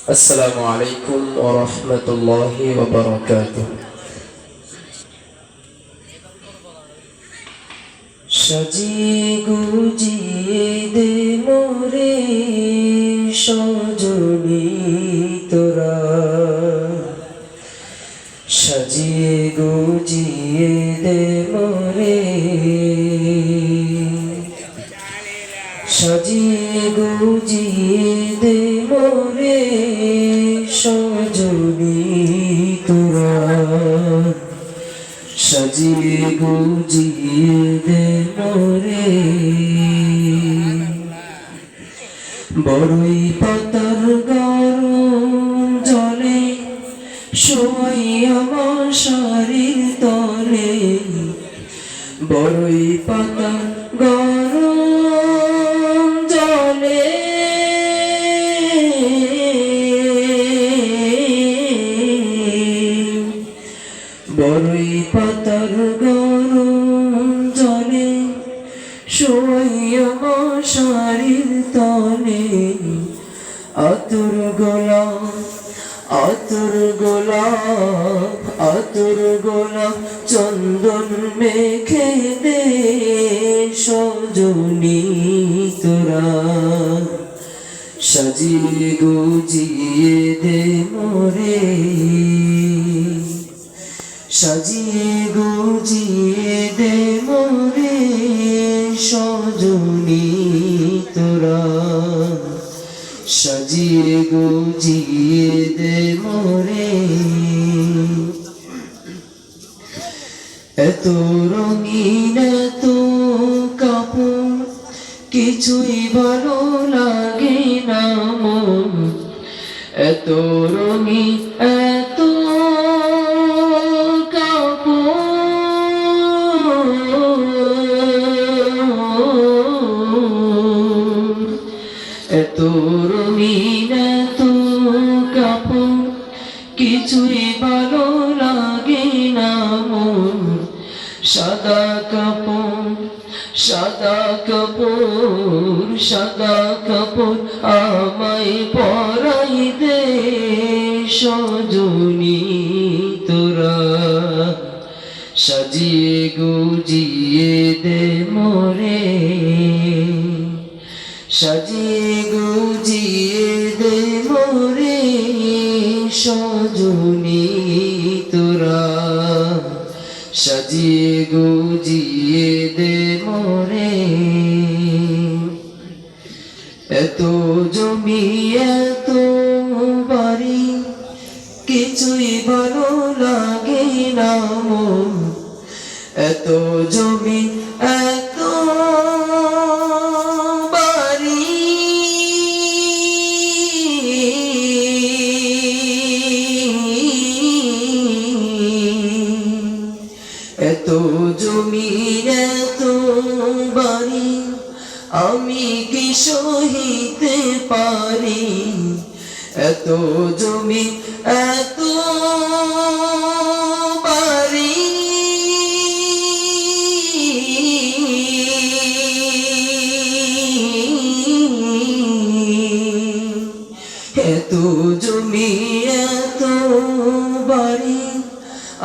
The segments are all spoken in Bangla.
السلام عليكم ورحمة الله وبركاته সাজিয়ে গুজিয়ে দে মোরে সজনী তোরা সাজিয়ে গুজিয়ে দে মোরে সাজিয়ে গুজিয়ে দে মোরে সজনী তোরা সাজিয়ে গুজিয়ে দে মোরে বড়ই পাতার গরম জলে শোয়াই আমার শাড়ির তলে বড়ই পাতার গরম জলে বড়ই পাতার গরম জলে শোয়াই আমার শাড়ির তলে আতর গোলাপ চন্দন মেখে দে সজনী তোরা সাজিয়ে গুজিয়ে দে মোরে সাজিয়ে গুজিয়ে দে মোরে সজনী তোরা সাজিয়ে গুজিয়ে দে মোরে এত রঙিন এত কাপড় কিছুই ভালো লাগে না মন এত রঙিন এত এত রঙিন এত কাপড় কিছুই ভালো লাগে না মন সাদা কাপড় আমায় পরাই দে সজনী তোরা সাজিয়ে গুজিয়ে দে মোরে সাজিয়ে গুজিয়ে দে মোরে সজনী তোরা সাজিয়ে গুজিয়ে দে মোরে এত জমি এত বাড়ি কিছুই ভালো লাগে না মন এত জমি এত এত জমির এত বাড়ি আমি কি সহিতে পারি এত জমি এত বাড়ি এত জমি এত বাড়ি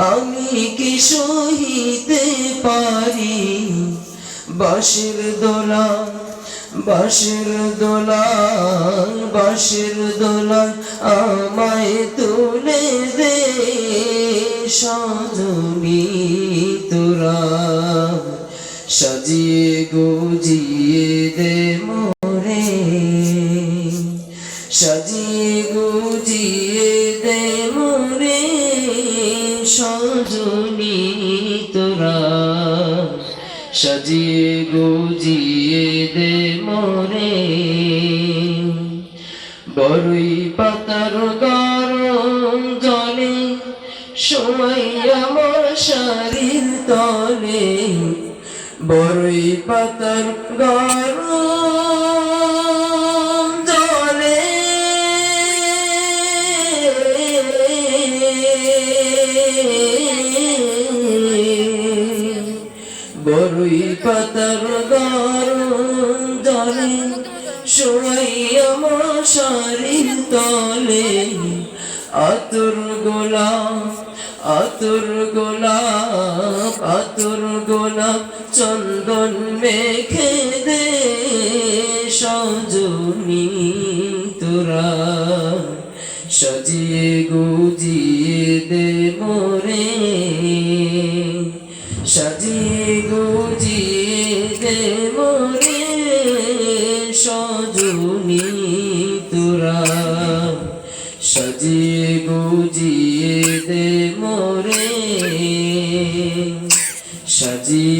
আমি কি সহিতে পারি বাঁশের দোলা আমায় তুলে দে সজনী তোরা সাজিয়ে গুজিয়ে দে মোরে সাজিয়ে গুজিয়ে দে মোরে সজনী তোরা সাজিয়ে গুজিয়ে দে মোরে বড়ই পাতার গরম জলে শোয়াই আমার শাড়ির তলে বড়ই পাতার গরম জলে বড়ই পাতার গরম জলে শোয়াই আমার শাড়ির তলে আতর গোলাপ আতর গোলাপ আতর গোলাপ চন্দন মেখে দে সজনী তোরা সাজিয়ে গুজিয়ে দে মোরে সাজিয়ে গুজিয়ে দে মোরে সজনী তোরা সাজিয়ে গুজিয়ে দে মোরে সাজিয়ে